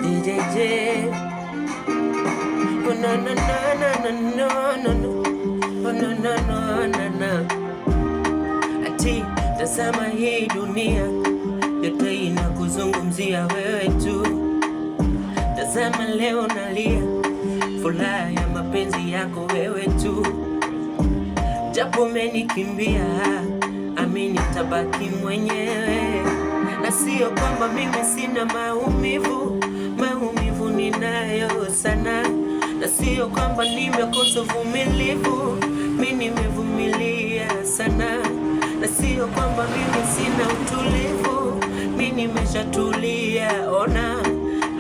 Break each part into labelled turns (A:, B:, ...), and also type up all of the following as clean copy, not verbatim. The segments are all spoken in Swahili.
A: DJJ. Oh na na na na na na na. Oh na na na na na. Ati tazama hii dunia yote inakuzungumzia wewe tu. Tazama leo nalia, furaha ya mapenzi yako wewe tu. Japo umenikimbia, amini tabaki mwenyewe. Na sio kwamba mimi sina maumivu ninayo sana. Na sio kwamba nimekosa uvumilivu, mimi nimevumilia sana. Na sio kwamba mimi sina utulivu, mimi nimeshatulia. Ona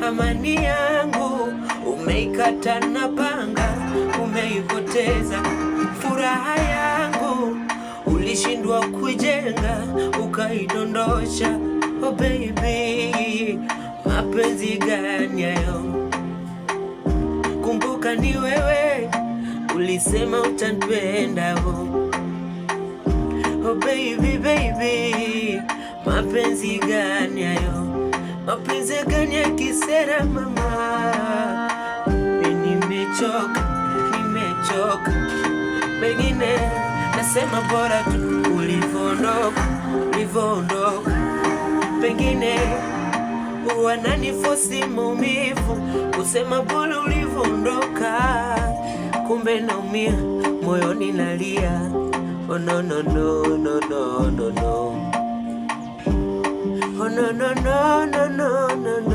A: amani yangu umeikata na panga, umeipoteza furaha yangu, ulishindwa kujenga ukaidondosha. Oh baby, mapenzi gani hayo? Kumbuka ni wewe ulisema utanipenda. Oh baby, baby, mapenzi gani hayo? Mapenzi gani ya kisera mama? Mimi nimechoka, pengine nasema bora tu ulivyoondoka. Pengine wananifosi maumivu, kusema bora ulivyoondoka. Kumbe naumia, moyoni nalia. Oh no no no no no no no. Oh no no no no no no.